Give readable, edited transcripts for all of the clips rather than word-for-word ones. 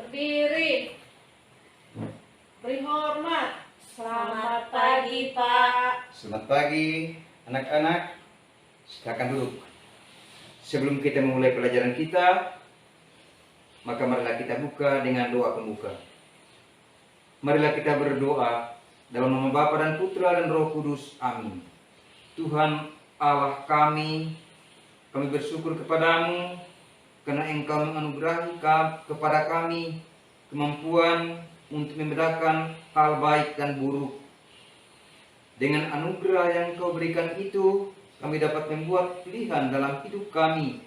Berdiri. Beri hormat. Selamat pagi, Pak. Selamat pagi, anak-anak. Silakan duduk. Sebelum kita memulai pelajaran kita, maka marilah kita buka dengan doa pembuka. Marilah kita berdoa dalam nama Bapa dan Putra dan Roh Kudus. Amin. Tuhan Allah kami bersyukur kepadamu karena Engkau menganugerahi kepada kami kemampuan untuk membedakan hal baik dan buruk. Dengan anugerah yang Kau berikan itu, kami dapat membuat pilihan dalam hidup kami.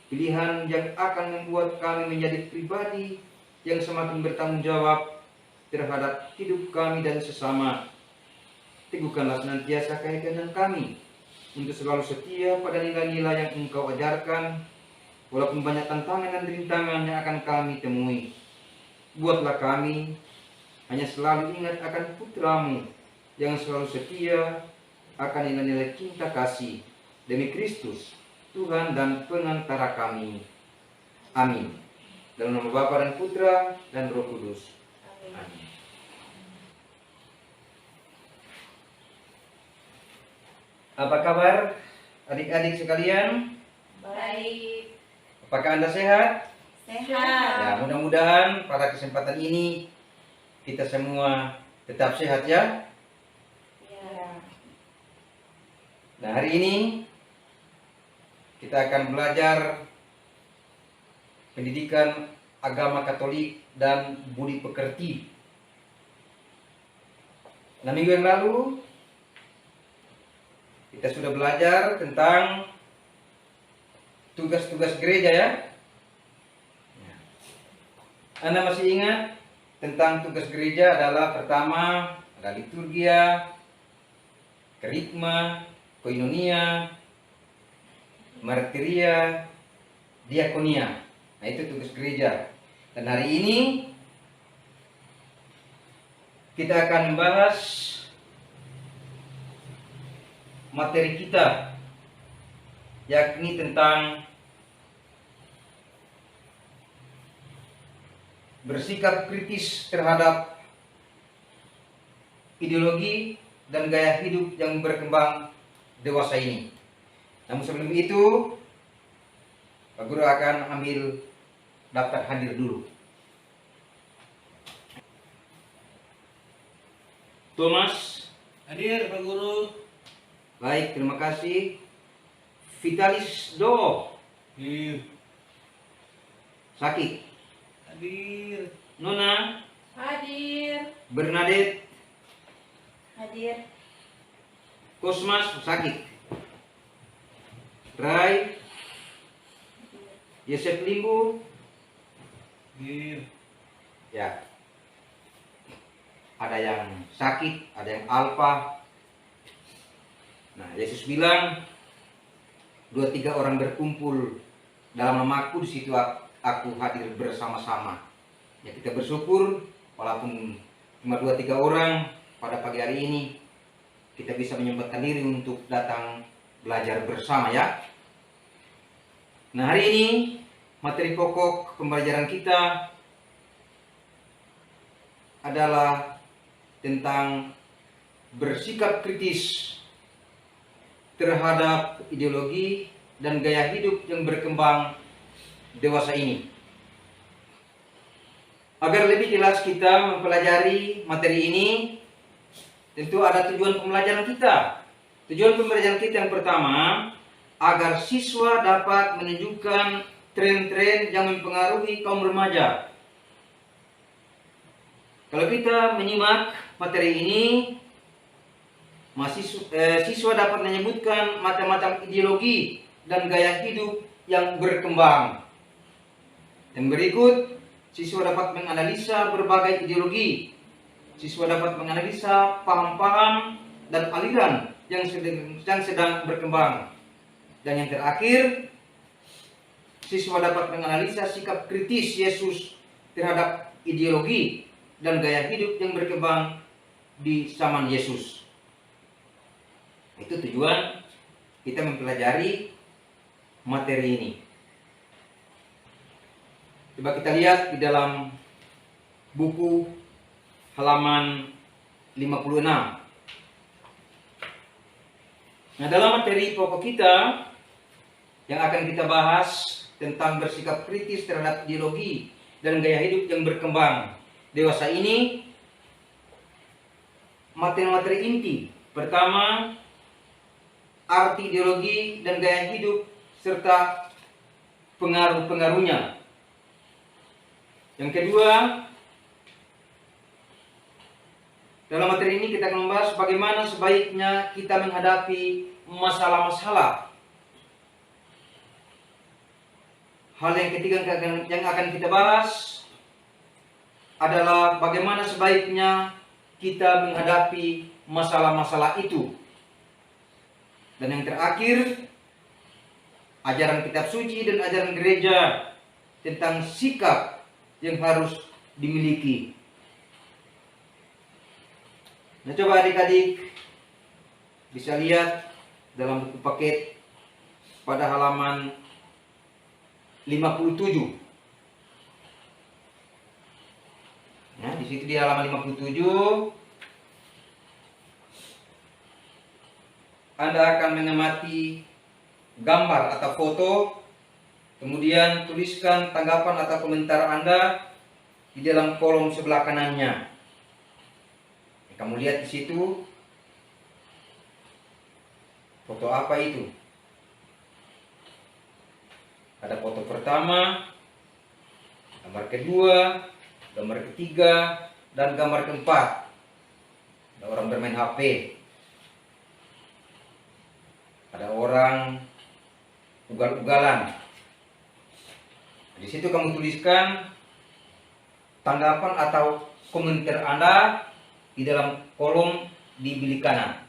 Pilihan yang akan membuat kami menjadi pribadi yang semakin bertanggung jawab terhadap hidup kami dan sesama. Teguhkanlah senantiasa keyakinan kami untuk selalu setia pada nilai-nilai yang Engkau ajarkan, walaupun banyak tantangan dan rintangan yang akan kami temui. Buatlah kami hanya selalu ingat akan Putramu yang selalu setia akan nilai-nilai cinta kasih demi Kristus, Tuhan dan pengantara kami. Amin. Dalam nama Bapa dan Putra dan Roh Kudus. Amin. Apa kabar adik-adik sekalian? Baik. Apakah Anda sehat? Sehat. Ya, mudah-mudahan pada kesempatan ini kita semua tetap sehat ya. Ya. Nah, hari ini kita akan belajar pendidikan agama Katolik dan budi pekerti. Nah, minggu yang lalu kita sudah belajar tentang tugas-tugas gereja ya. Anda masih ingat tentang tugas gereja adalah pertama ada liturgia, kerigma, koinonia, martiria, diakonia. Nah, itu tugas gereja. Dan hari ini kita akan membahas materi kita, yakni tentang bersikap kritis terhadap ideologi dan gaya hidup yang berkembang dewasa ini. Namun sebelum itu, Pak Guru akan ambil daftar hadir dulu. Thomas. Hadir, Pak Guru. Baik, terima kasih. Vitalis Do. Hadir. Sakit. Hadir. Nona. Hadir. Bernadette. Hadir. Kosmas sakit. Rai. Yosef Limbu. Hadir. Ya. Ada yang sakit, ada yang alfa. Nah, Yesus bilang, 2-3 orang berkumpul dalam namaku, di situ aku hadir bersama-sama. Ya, kita bersyukur walaupun cuma 2-3 orang pada pagi hari ini kita bisa menyempatkan diri untuk datang belajar bersama ya. Nah, hari ini materi pokok pembelajaran kita adalah tentang bersikap kritis terhadap ideologi dan gaya hidup yang berkembang dewasa ini. Agar lebih jelas kita mempelajari materi ini, tentu ada tujuan pembelajaran kita. Tujuan pembelajaran kita yang pertama, agar siswa dapat menunjukkan tren-tren yang mempengaruhi kaum remaja. Kalau kita menyimak materi ini, siswa dapat menyebutkan macam-macam ideologi dan gaya hidup yang berkembang. Dan berikut, siswa dapat menganalisa berbagai ideologi. Siswa dapat menganalisa paham-paham dan aliran yang sedang berkembang. Dan yang terakhir, siswa dapat menganalisa sikap kritis Yesus terhadap ideologi dan gaya hidup yang berkembang di zaman Yesus. Itu tujuan kita mempelajari materi ini. Coba kita lihat di dalam buku halaman 56. Nah, dalam materi pokok kita yang akan kita bahas tentang bersikap kritis terhadap ideologi dan gaya hidup yang berkembang dewasa ini, materi-materi inti. Pertama, arti ideologi dan gaya hidup serta pengaruh-pengaruhnya. Yang kedua, dalam materi ini kita akan membahas bagaimana sebaiknya kita menghadapi masalah-masalah. Hal yang ketiga yang akan kita bahas adalah bagaimana sebaiknya kita menghadapi masalah-masalah itu. Dan yang terakhir, ajaran kitab suci dan ajaran gereja tentang sikap yang harus dimiliki. Nah, coba adik-adik bisa lihat dalam buku paket pada halaman 57. Nah, di situ di halaman 57 Anda akan mengamati gambar atau foto, kemudian tuliskan tanggapan atau komentar Anda di dalam kolom sebelah kanannya. Kamu lihat di situ foto apa itu? Ada foto pertama, gambar kedua, gambar ketiga, dan gambar keempat. Ada orang bermain HP. Ada orang ugal-ugalan. Di situ kamu tuliskan tanggapan atau komentar Anda di dalam kolom di bilik kanan.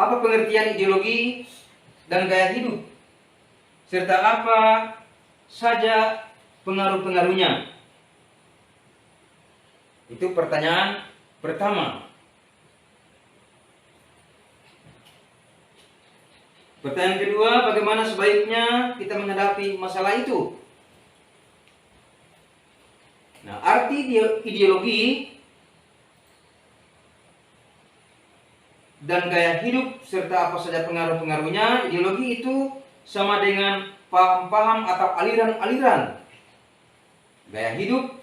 Apa pengertian ideologi dan gaya hidup? Serta apa saja pengaruh-pengaruhnya? Itu pertanyaan pertama. Pertanyaan kedua, bagaimana sebaiknya kita menghadapi masalah itu? Nah, arti ideologi dan gaya hidup serta apa saja pengaruh-pengaruhnya. Ideologi itu sama dengan paham-paham atau aliran-aliran. Gaya hidup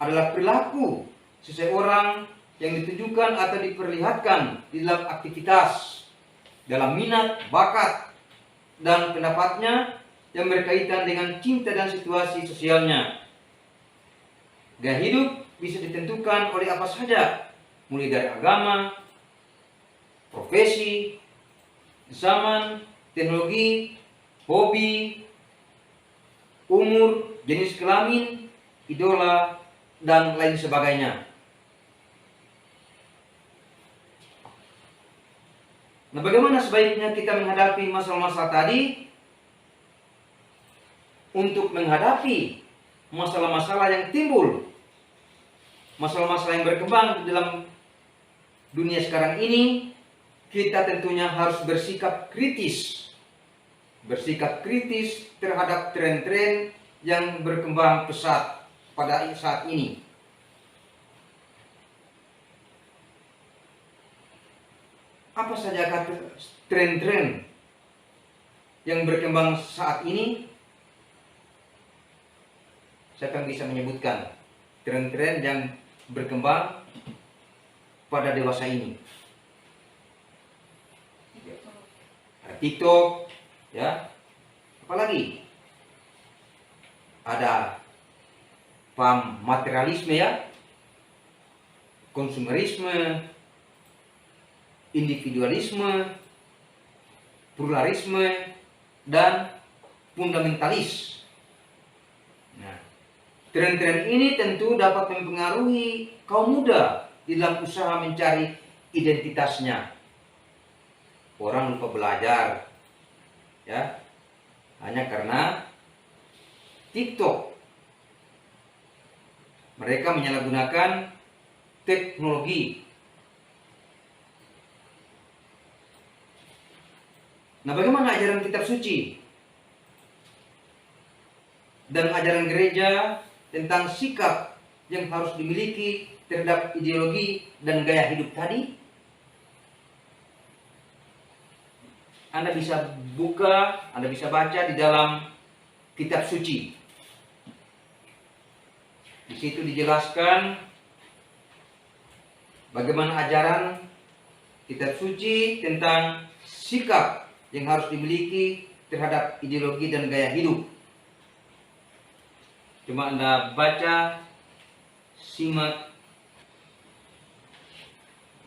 adalah perilaku seseorang yang ditujukan atau diperlihatkan di dalam aktivitas, dalam minat, bakat, dan pendapatnya yang berkaitan dengan cinta dan situasi sosialnya. Gaya hidup bisa ditentukan oleh apa saja, mulai dari agama, profesi, zaman, teknologi, hobi, umur, jenis kelamin, idola, dan lain sebagainya. Nah, bagaimana sebaiknya kita menghadapi masalah-masalah tadi? Untuk menghadapi masalah-masalah yang timbul, masalah-masalah yang berkembang dalam dunia sekarang ini, kita tentunya harus bersikap kritis. Bersikap kritis terhadap tren-tren yang berkembang pesat pada saat ini. Apa saja kata tren-tren yang berkembang saat ini? Saya akan bisa menyebutkan tren-tren yang berkembang pada dewasa ini. Ada TikTok, ya. Apalagi ada paham materialisme, ya, konsumerisme, individualisme, pluralisme, dan fundamentalis. Nah, tren-tren ini tentu dapat mempengaruhi kaum muda di dalam usaha mencari identitasnya. Orang lupa belajar, ya, hanya karena TikTok. Mereka menyalahgunakan teknologi. Nah, bagaimana ajaran kitab suci? dan ajaran gereja tentang sikap yang harus dimiliki terhadap ideologi dan gaya hidup tadi? Anda bisa buka, Anda bisa baca di dalam kitab suci. Di situ dijelaskan bagaimana ajaran kitab suci tentang sikap yang harus dimiliki terhadap ideologi dan gaya hidup. Cuma Anda baca, simak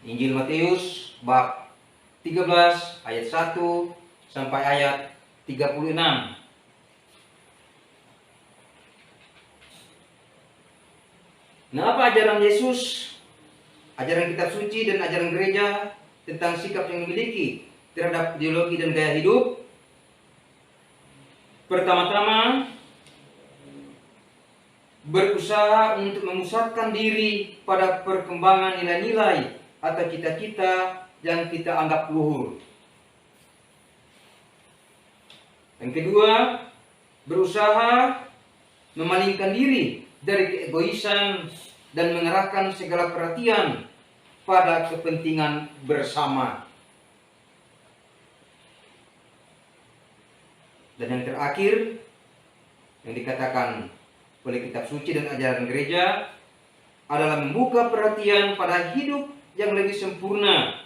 Injil Matius bab 13 ayat 1 sampai ayat 36. Nah, apa ajaran Yesus, ajaran kitab suci dan ajaran gereja tentang sikap yang dimiliki terhadap ideologi dan gaya hidup? Pertama-tama, berusaha untuk memusatkan diri pada perkembangan nilai-nilai atau cita-cita yang kita anggap luhur. Yang kedua, berusaha memalingkan diri dari keegoisan dan mengerahkan segala perhatian pada kepentingan bersama. Dan yang terakhir, yang dikatakan oleh kitab suci dan ajaran gereja adalah membuka perhatian pada hidup yang lebih sempurna,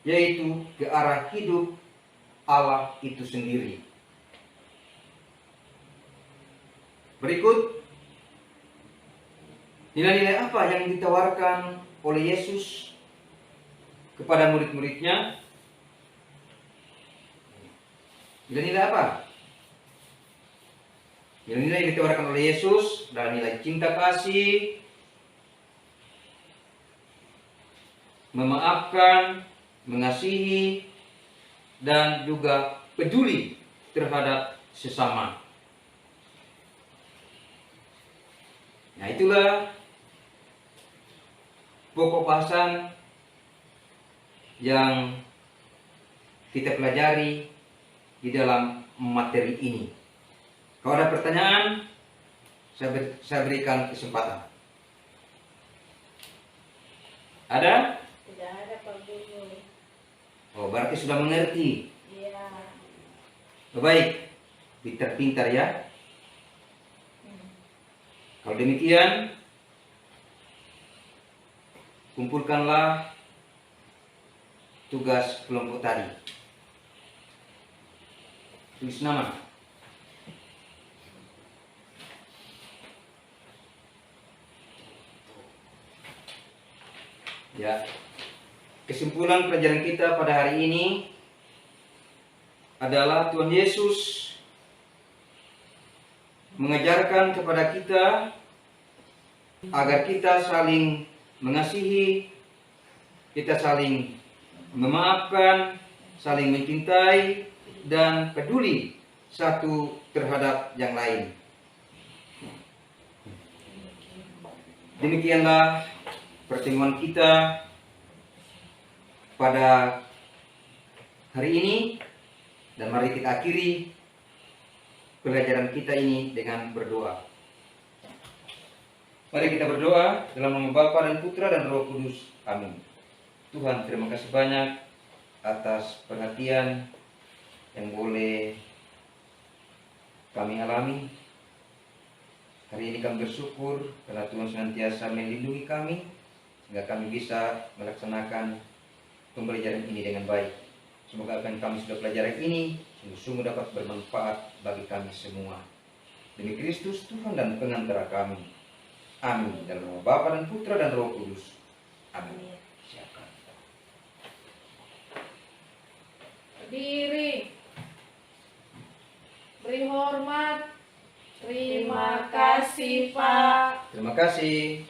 yaitu ke arah hidup Allah itu sendiri. Berikut nilai-nilai apa yang ditawarkan oleh Yesus kepada murid-muridnya? Nilai-nilai apa? Nilai-nilai yang ditawarkan oleh Yesus adalah nilai cinta kasih, memaafkan, mengasihi, dan juga peduli terhadap sesama. Nah, itulah pokok bahasan yang kita pelajari di dalam materi ini. Kalau ada pertanyaan, saya berikan kesempatan. Ada? Tidak ada Pak Guru. Oh, berarti sudah mengerti. Iya. Baik, pintar-pintar ya. Kalau demikian, kumpulkanlah tugas kelompok tadi. Tulis nama. Ya. Kesimpulan pelajaran kita pada hari ini adalah Tuhan Yesus mengajarkan kepada kita agar kita saling mengasihi, kita saling memaafkan, saling mencintai, dan peduli satu terhadap yang lain. Demikianlah pertemuan kita pada hari ini, dan mari kita akhiri pelajaran kita ini dengan berdoa. Mari kita berdoa dalam nama Bapa dan Putra dan Roh Kudus. Amin. Tuhan, terima kasih banyak atas perhatian yang boleh kami alami. Hari ini kami bersyukur karena Tuhan senantiasa melindungi kami sehingga kami bisa melaksanakan pembelajaran ini dengan baik. Semoga apa yang kami sudah pelajari ini sungguh-sungguh dapat bermanfaat bagi kami semua. Demi Kristus Tuhan dan pengantara kami. Amin. Dalam nama Bapa dan Putra dan Roh Kudus. Amin. Siapkan. Berdiri. Beri hormat. Terima kasih, Pak. Terima kasih.